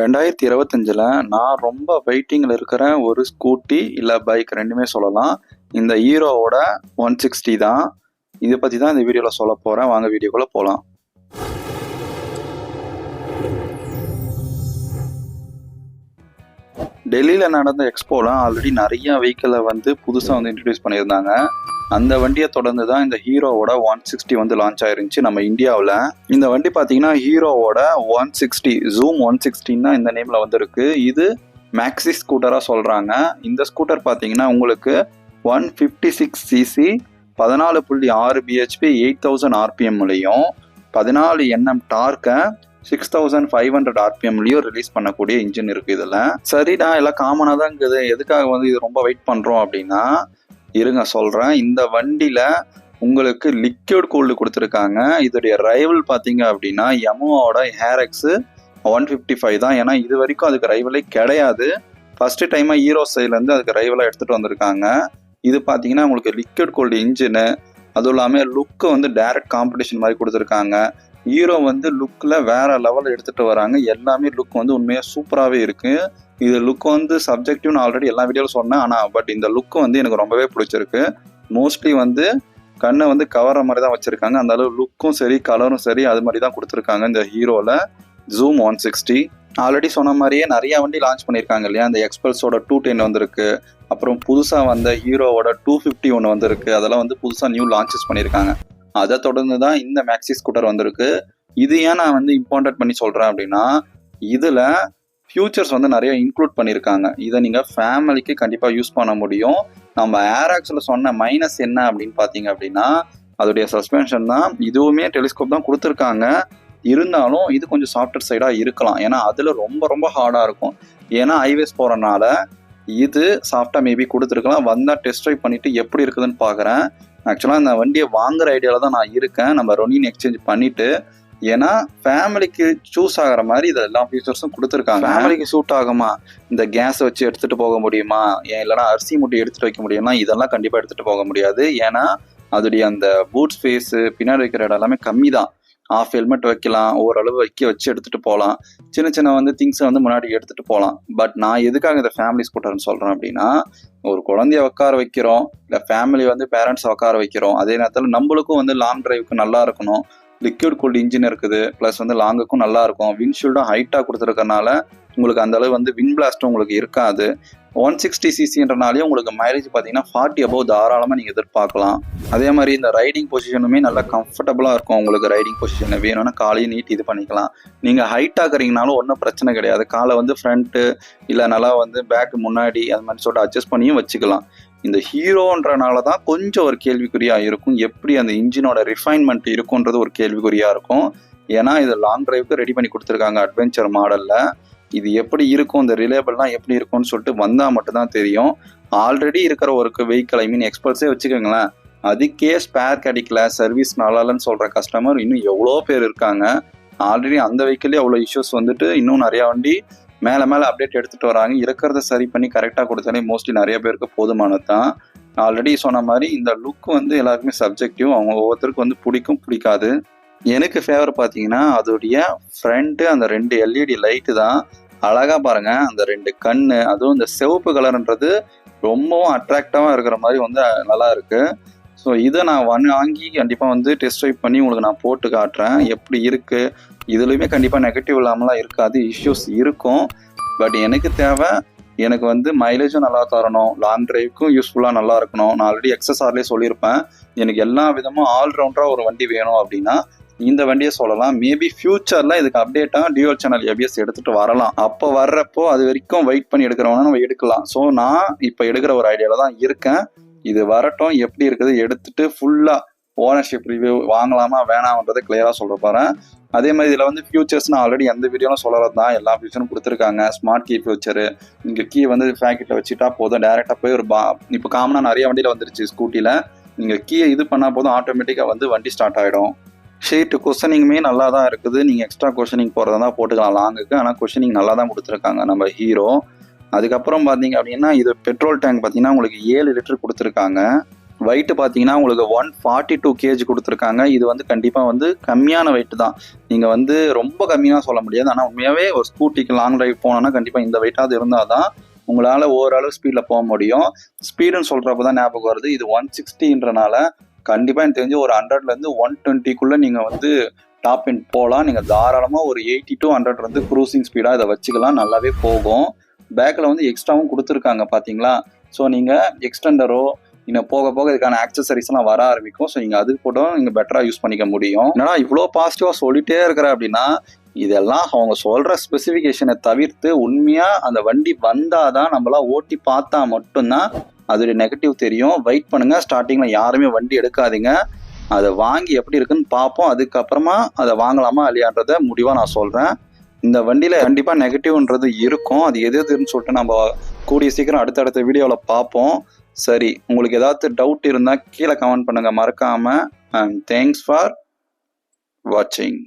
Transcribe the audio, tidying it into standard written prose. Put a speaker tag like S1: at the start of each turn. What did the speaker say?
S1: 2025ல் நான் ரொம்ப வெயிட்டிங்கில் இருக்கிற ஒரு ஸ்கூட்டி இல்லை பைக் ரெண்டுமே சொல்லலாம். இந்த ஹீரோவோட 160 தான். இதை பற்றி தான் இந்த வீடியோவில் சொல்ல போகிறேன். வாங்க வீடியோக்குள்ளே போகலாம். டெல்லியில் நடந்த எக்ஸ்போவில் ஆல்ரெடி நிறைய வெஹிக்கிளை புதுசாக இன்ட்ரடியூஸ் பண்ணியிருந்தாங்க. அந்த வண்டியை தொடர்ந்து தான் இந்த ஹீரோவோட 160 லான்ச் ஆயிருந்துச்சு நம்ம இந்தியாவில். இந்த வண்டி பார்த்தீங்கன்னா ஹீரோவோட 160 ஜூம் 160 இந்த நேமில் இருக்கு. இது மேக்ஸி ஸ்கூட்டராக சொல்கிறாங்க. இந்த ஸ்கூட்டர் பார்த்தீங்கன்னா உங்களுக்கு 156cc 14.6 bhp 8000 rpmலையும் 14 Nm டார்க்கை 6500 rpmலையும் ரிலீஸ் பண்ணக்கூடிய இன்ஜின் இருக்கு. இதில் சரிடா எல்லாம் காமனாக தான் இருக்குது, எதுக்காக இது ரொம்ப வெயிட் பண்ணுறோம் அப்படின்னா இருங்க சொல்கிறேன். இந்த வண்டியில் உங்களுக்கு லிக்விட் கூல்டு கொடுத்துருக்காங்க. இதோடைய ரைவல் பார்த்தீங்க அப்படின்னா யமஹாவோட ஹேரெக்ஸ் 155 தான். ஏன்னா இது வரைக்கும் அதுக்கு ரைவலே கிடையாது. ஃபஸ்ட்டு டைமாக ஹீரோ சைட்லேருந்து அதுக்கு ரைவலாக எடுத்துகிட்டு வந்திருக்காங்க. இது பார்த்தீங்கன்னா உங்களுக்கு லிக்விட் கூல்டு இன்ஜினு, அதுவும் இல்லாமல் லுக்கு டைரக்ட் காம்படிஷன் மாதிரி கொடுத்துருக்காங்க. ஹீரோ லுக்கில் வேற லெவலில் எடுத்துகிட்டு வராங்க. எல்லாமே லுக் உண்மையாக சூப்பராகவே இருக்குது. இது லுக் சப்ஜெக்டிவ்னு ஆல்ரெடி எல்லா வீடியோவில் சொன்னேன். ஆனால் பட் இந்த லுக் எனக்கு ரொம்பவே பிடிச்சிருக்கு. மோஸ்ட்லி கண்ணை கவர்ற மாதிரி தான் வச்சுருக்காங்க. அந்த அளவு லுக்கும் சரி கலரும் சரி அது மாதிரி தான் கொடுத்துருக்காங்க இந்த ஹீரோவில் ஜூம் 160. ஆல்ரெடி சொன்ன மாதிரியே நிறைய வண்டி லான்ச் பண்ணியிருக்காங்க இல்லையா. இந்த எக்ஸ்பல்ஸோட 210 வந்திருக்கு. அப்புறம் புதுசாக வந்த ஹீரோவோட 250 ஒன்று வந்திருக்கு. அதெல்லாம் புதுசாக நியூ லான்ச்சஸ் பண்ணியிருக்காங்க. அதை தொடர்ந்து தான் இந்த மேக்ஸி ஸ்கூட்டர் வந்திருக்கு. இது ஏன் நான் இம்பார்ட்டன்ட் பண்ணி சொல்கிறேன் அப்படின்னா இதில் ஃபியூச்சர்ஸ் நிறைய இன்க்ளூட் பண்ணியிருக்காங்க. இதை நீங்கள் ஃபேமிலிக்கு கண்டிப்பாக யூஸ் பண்ண முடியும். நம்ம ஏராக்ஸில் சொன்ன மைனஸ் என்ன அப்படின்னு பார்த்தீங்க அப்படின்னா அதோடைய சஸ்பென்ஷன் தான். இதுவுமே டெலிஸ்கோப் தான் கொடுத்துருக்காங்க. இருந்தாலும் இது கொஞ்சம் சாஃப்ட்வேர் சைடாக இருக்கலாம். ஏன்னா அதில் ரொம்ப ரொம்ப ஹார்டாக இருக்கும். ஏன்னா ஹைவேஸ் போகிறனால இது சாஃப்டாக மேபி கொடுத்துருக்கலாம். வந்தால் டெஸ்ட் ட்ரைவ் பண்ணிவிட்டு எப்படி இருக்குதுன்னு பார்க்குறேன். ஆக்சுவலாக இந்த வண்டியை வாங்குற ஐடியாவில் தான் நான் இருக்கேன். நம்ம ரொனின் எக்ஸ்சேஞ்ச் பண்ணிவிட்டு, ஏன்னா ஃபேமிலிக்கு சூஸ் ஆகிற மாதிரி இதில் எல்லா ஃபீச்சர்ஸும் கொடுத்துருக்காங்க. ஃபேமிலிக்கு சூட் ஆகுமா, இந்த கேஸை வச்சு எடுத்துகிட்டு போக முடியுமா, ஏன் இல்லைனா அரிசி மூட்டை எடுத்துகிட்டு வைக்க முடியுமா, இதெல்லாம் கண்டிப்பாக எடுத்துகிட்டு போக முடியாது. ஏன்னா அதோடைய அந்த பூட் ஸ்பேஸு பின்னாடி வைக்கிற இடம் எல்லாமே கம்மி தான். ஆஃப் ஹெல்மெட் வைக்கலாம், ஓரளவு வச்சு எடுத்துகிட்டு போகலாம். சின்ன சின்ன திங்ஸை முன்னாடி எடுத்துகிட்டு போகலாம். பட் நான் எதுக்காக இந்த ஃபேமிலி ஸ்கூட்டர்னு சொல்கிறேன் அப்படின்னா ஒரு குழந்தைய உட்கார வைக்கிறோம், இல்லை ஃபேமிலி பேரண்ட்ஸை உட்கார வைக்கிறோம். அதே நேரத்தில் நம்மளுக்கும் லாங் டிரைவுக்கு நல்லா இருக்கணும். லிக்விட் கூல்டு இன்ஜின் இருக்குது, ப்ளஸ் லாங்குக்கும் நல்லா இருக்கும். விண்ட்ஷீல்டும் ஹைட்டாக கொடுத்துருக்கறனால உங்களுக்கு அந்த அளவு விண்ட் பிளாஸ்ட்டும் உங்களுக்கு இருக்காது. 160cc உங்களுக்கு மைலேஜ் பார்த்தீங்கன்னா 40 above தாராளமாக நீங்கள் எதிர்பார்க்கலாம். அதே மாதிரி இந்த ரைடிங் பொசிஷனுமே நல்லா கம்ஃபர்டபுளாக இருக்கும். உங்களுக்கு ரைடிங் பொசிஷன் வேணும்னா காலையும் நீட் இது பண்ணிக்கலாம். நீங்கள் ஹைட் ஆக்குறீங்கனாலும் ஒன்றும் பிரச்சனை கிடையாது. காலை ஃப்ரண்ட்டு இல்லை நல்லா பேக்கு முன்னாடி அது மாதிரி சொல்லிட்டு அட்ஜஸ்ட் பண்ணியும் வச்சுக்கலாம். இந்த ஹீரோன்றனால தான் கொஞ்சம் ஒரு கேள்விக்குறியாக இருக்கும். எப்படி அந்த இன்ஜினோட ரிஃபைன்மெண்ட் இருக்குன்றது ஒரு கேள்விக்குறியாக இருக்கும். ஏன்னா இது லாங் டிரைவுக்கு ரெடி பண்ணி கொடுத்துருக்காங்க அட்வென்ச்சர் மாடலில். இது எப்படி இருக்கும், இந்த ரிலேபிள்லாம் எப்படி இருக்கும்னு சொல்லிட்டு வந்தால் மட்டும்தான் தெரியும். ஆல்ரெடி இருக்கிற ஒரு வெஹிக்கிள் எக்ஸ்பல்ஸே வச்சுக்கோங்களேன், அதுக்கே ஸ்பேர் கிடைக்கல, சர்வீஸ் நல்லாலன்னு சொல்கிற கஸ்டமர் இன்னும் எவ்வளோ பேர் இருக்காங்க. ஆல்ரெடி அந்த வெஹிக்கிளே அவ்வளோ இஷ்யூஸ் இன்னும் நிறையா வண்டி மேலே அப்டேட் எடுத்துகிட்டு வராங்க. இருக்கிறத சரி பண்ணி கரெக்டாக கொடுத்தாலே மோஸ்ட்லி நிறைய பேருக்கு போதுமானது தான். ஆல்ரெடி சொன்ன மாதிரி இந்த லுக் எல்லாருக்குமே சப்ஜெக்டிவ். அவங்க ஒவ்வொருத்தருக்கு பிடிக்கும் பிடிக்காது. எனக்கு ஃபேவர் பார்த்தீங்கன்னா அதோடைய ஃப்ரண்ட்டு அந்த 2 LED லைட்டு தான். அழகாக பாருங்கள் அந்த 2 கண்ணு, அதுவும் இந்த சிவப்பு கலர்ன்றது ரொம்பவும் அட்ராக்டிவாக இருக்கிற மாதிரி நல்லா இருக்குது. ஸோ இதை நான் வாங்கி கண்டிப்பாக டெஸ்ட் ட்ரைவ் பண்ணி உங்களுக்கு நான் போட்டு காட்டுறேன் எப்படி இருக்குது. இதுலேயுமே கண்டிப்பாக நெகட்டிவ் இல்லாமலாம் இருக்காது, இஷ்யூஸ் இருக்கும். பட் எனக்கு தேவை, எனக்கு மைலேஜும் நல்லா தரணும், லாங் டிரைவுக்கும் யூஸ்ஃபுல்லாக நல்லா இருக்கணும். நான் ஆல்ரெடி XSRலேயே சொல்லியிருப்பேன், எனக்கு எல்லா விதமும் ஆல்ரவுண்டராக ஒரு வண்டி வேணும் அப்படின்னா இந்த வண்டியை சொல்லலாம். மேபி ஃபியூச்சரில் இதுக்கு அப்டேட்டாக டியூவல் சேனல் ABS எடுத்துகிட்டு வரலாம். அப்போ வர்றப்போ அது வரைக்கும் வெயிட் பண்ணி எடுக்கிறவனா நம்ம எடுக்கலாம். ஸோ நான் இப்போ எடுக்கிற ஒரு ஐடியாவில் தான் இருக்கேன். இது வரட்டும், எப்படி இருக்குது எடுத்துகிட்டு ஃபுல்லாக ஓனர்ஷிப் ரிவ்யூ வாங்கலாமா வேணாம்ன்றதை கிளியராக சொல்ல போகிறேன். அதே மாதிரி இதில் ஃபியூச்சர்ஸ்னு ஆல்ரெடி எந்த வீடியோவும் சொல்லறது தான். எல்லா ஃபியூச்சரும் கொடுத்துருக்காங்க. ஸ்மார்ட் கீ ஃபியூச்சரு, இங்கே கீ ஃபேக்கெட்டில் வச்சுட்டா போதும், டேரெக்டாக போய் ஒரு இப்போ காமனாக நிறைய வண்டியில் வந்துருச்சு ஸ்கூட்டியில். நீங்கள் கீயை இது பண்ணால் போதும், ஆட்டோமேட்டிக்காக வண்டி ஸ்டார்ட் ஆகிடும். ஷீட்டு குஷனிங்குமே நல்லா தான் இருக்குது. நீங்கள் எக்ஸ்ட்ரா குஷனிங் போகிறதா தான் போட்டுக்கலாம் லாங்குக்கு. ஆனால் குஷனிங் நல்லா தான் கொடுத்துருக்காங்க நம்ம ஹீரோ. அதுக்கப்புறம் பார்த்தீங்க அப்படின்னா இது பெட்ரோல் டேங்க் பார்த்தீங்கன்னா உங்களுக்கு 7 லிட்டர் கொடுத்துருக்காங்க. வெயிட் பார்த்தீங்கன்னா உங்களுக்கு 142 kg கொடுத்துருக்காங்க. இது வந்து கண்டிப்பாக வந்து கம்மியான வெயிட் தான். நீங்கள் வந்து ரொம்ப கம்மியாக சொல்ல முடியாது. ஆனால் உண்மையாகவே ஒரு ஸ்கூட்டிக்கு லாங் டிரைவ் போனோன்னா கண்டிப்பாக இந்த வெயிட்டாவது இருந்தால் தான் உங்களால் ஓரளவு ஸ்பீடில் போக முடியும். ஸ்பீடுன்னு சொல்கிறப்ப தான் ஞாபகம் வருது, இது 160ன்றனால கண்டிப்பாக எனக்கு தெரிஞ்சு ஒரு 100லேருந்து 120க்குள்ளே நீங்கள் வந்து டாப் எண்ட் போகலாம். நீங்கள் தாராளமாக ஒரு 80 to 100 வந்து க்ரூசிங் ஸ்பீடாக இதை வச்சுக்கலாம், நல்லாவே போகும். பேக்கில் வந்து எக்ஸ்ட்ராவும் கொடுத்துருக்காங்க பார்த்தீங்களா. ஸோ நீங்கள் எக்ஸ்டெண்டரோ இன்னும் போக போக இதுக்கான ஆக்சசரிஸ்லாம் வர ஆரம்பிக்கும். ஸோ நீங்கள் அது கூட நீங்கள் பெட்டராக யூஸ் பண்ணிக்க முடியும். ஏன்னா இவ்வளோ பாசிட்டிவாக சொல்லிட்டே இருக்கிற அப்படின்னா இதெல்லாம் அவங்க சொல்கிற ஸ்பெசிஃபிகேஷனை தவிர்த்து உண்மையாக அந்த வண்டி வந்தால் தான் நம்மளாம் ஓட்டி பார்த்தா மட்டும்தான் அதோடைய நெகட்டிவ் தெரியும். வெயிட் பண்ணுங்கள், ஸ்டார்டிங்கில் யாருமே வண்டி எடுக்காதீங்க, அதை வாங்கி எப்படி இருக்குன்னு பார்ப்போம். அதுக்கப்புறமா அதை வாங்கலாமா இல்லையான்றதை முடிவாக நான் சொல்கிறேன். இந்த வண்டியில் கண்டிப்பாக நெகட்டிவ்ன்றது இருக்கும். அது எது எதுன்னு சொல்லிட்டு நம்ம கூடிய சீக்கிரம் அடுத்தடுத்த வீடியோவில் பார்ப்போம். சரி, உங்களுக்கு ஏதாவது டவுட் இருந்தால் கீழே கமெண்ட் பண்ணுங்கள் மறக்காமல். அண்ட் தேங்க்ஸ் ஃபார் வாட்சிங்.